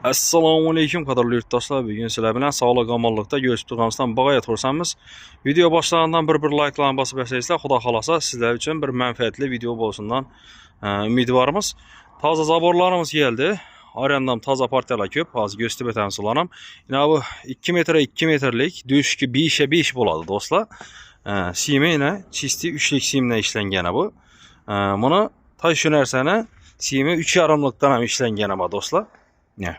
Assalomu alaykum qadrli yurtdoshlar. Bugun sizlar bilan sog'lik omonlikda görüşüp turganimizdan bag'aya tursanmiz. Video boshlaridan bir like'larni bosib yashaysizlar. Xudo xolasa sizlar uchun bir manfaatli video bo'lishundan umidvormiz. Toza zaborlarimiz geldi. Aryandan toza partiyalar ko'p. Hozir gösterib o'tamiz ularni. Yana bu 2 metre 2 metrlik döşki 5'e 5 bo'ladi do'stlar. Siymi yine chisti 3'lik siyimdan ishlangan bu. Buni toy shu narsani siymi 3,5likdan ham ishlangan bu do'stlar. Ne?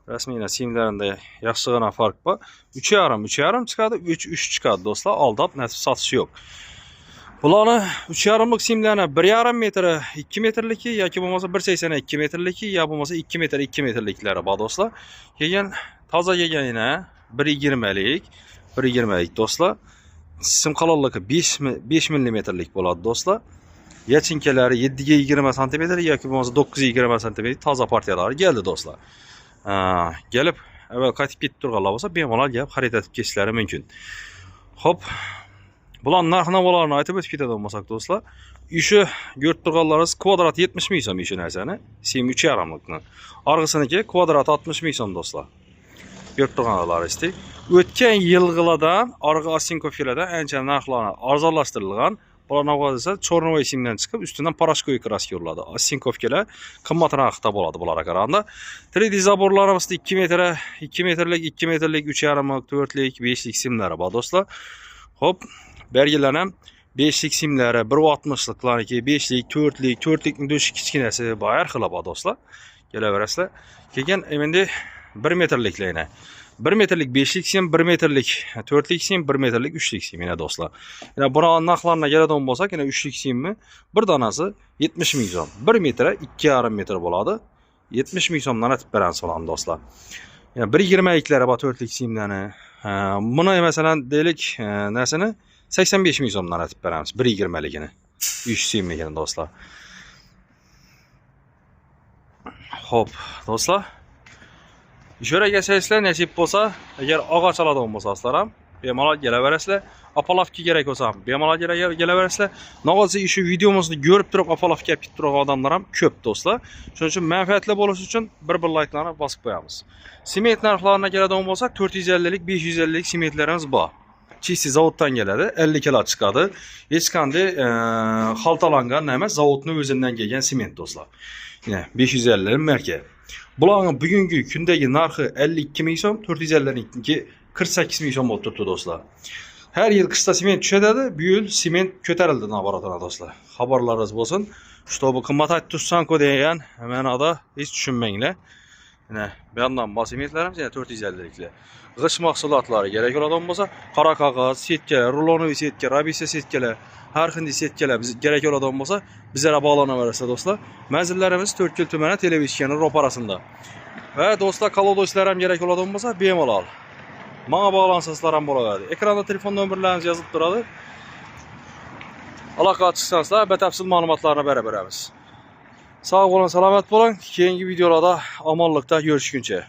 Rasmiy siyimlerinde yaxshigina fark bor. 3,5 chiqadi, 3 chiqadi do'stlar. Aldab nasib sotish yo'q. Bularni 3,5lik siyimlarni 1,5 metr 2 metrliki yoki bo'lmasa 1,82 metrliki yo bo'lmasa 2 metr 2 metrliklari bor do'stlar. Keyin toza kelganina 1,20lik, 1,20lik do'stlar. Sim qalinligi 5 mmlik bo'ladi do'stlar. Yachinkalari 7,20 cm yoki bo'lmasa 9,20 cm toza partiyalari keldi do'stlar. Gelip evvel qaytib ketib turganlar bo'lsa, bemalol gelip xarid etib ketishlari mumkin. Hop. Bular narx-navolarni aytib o'tib ketadigan bo'lsak do'stlar, ishi ko'rib turganlaringiz kvadrat 70 ming so'm ishi narsani, sim 3,5likni. Arg'isiniki kvadrat 60 ming so'm do'stlar. Ko'rib turganlaringizdek, o'tgan yilgilardan arg'i Asinkovkalardan ancha narxlarni arzonlashtirilgan. Bular navbatda Chornovoy simdan chiqib, ustidan parashkoy kraska uriladi. Asinkovkalar qimmat narxda bo'ladi bularga qaraganda. 3D zaborlarimizda 2 metr, 2 metrlik, 2 metrlik, 3,5lik, 4lik, 5lik simlari bor do'stlar. Hop, belgilanan 5lik simlari, 1,60liklarniki, 5lik, 4lik, 4likning döşi kichkinasi bor, har xil bor do'stlar. Kelaverasizlar. Keyin endi 1 metrliklarni 1 metrlik 5'lik sim, 1 metrlik 4'lik sim, 1 metrlik 3'lik sim yine do'stlar. Yine buna narxlarına keladigan bo'lsak, yine 3'lik simmi bir danasi 70 ming so'm. 1 metre 2,5 metr bo'ladi. 70 ming so'mdan atib beramiz ularni do'stlar. Yine 1,20liklari bor 4'lik simlarni. Buni masalan deylik narsani 85 ming so'mdan atib beramiz 1,20ligini. 3 simligini do'stlar. Hop, do'stlar. Şöyle geçersizler nasip olsa, eğer ağaç aladigan bo'lsangizlar ham bemalol kelaverasizlar. Apolovka kerak bo'lsa ham bemalol kelaverasizlar. Nog'ozi ishi videomizni ko'rib turib apolovka kelib turgan odamlar ham ko'p do'stlar. Shuning uchun manfaatli bo'lishi uchun bir like'larni bosib qo'yamiz. Sement narxlariga keladigan bo'lsak, 450lik, 550lik sementlarimiz bor. Chisti zavoddan keladi, 50 kilo chiqadi. Hech qanday xaltalangan emas, zavodning o'zidan kelgan sement do'stlar. Yine 550 marka. Bularning bugungi kundagi narxi 52 ming so'm, 450'ninki 48 ming so'm bo'lib turibdi do'stlar. Har yil qishda sement tushadi, bu yil sement ko'tarildi naboratana do'stlar. Xabarlaringiz bo'lsin. Чтобы qimmat aytib tursanko degan ma'noda hech tushunmanglar. Mana bu yerdan bor sementlarimiz yana 450liklar. G'ish mahsulotlari kerak bo'ladigan bo'lsa, qora qog'oz, setka, rulonoviy setka, rabisa setkalar, har qanday setkalar biz kerak bo'ladigan bo'lsa, bizlarga bog'lanaverasizlar do'stlar. Manzillarimiz To'rtko'l tumani televiziyani ro'parasida. Va do'stlar, kolodoslar ham kerak bo'ladigan bo'lsa, bemalol menga bog'lansangizlar ham bo'laveradi. Ekranda telefon nomerlarimiz yozib turadi. Aloqaga chiqsangizlar, batafsil ma'lumotlarni berib beramiz. Sog' bo'ling, salomat bo'ling. Keyingi videolarda omonlikda görüşguncha.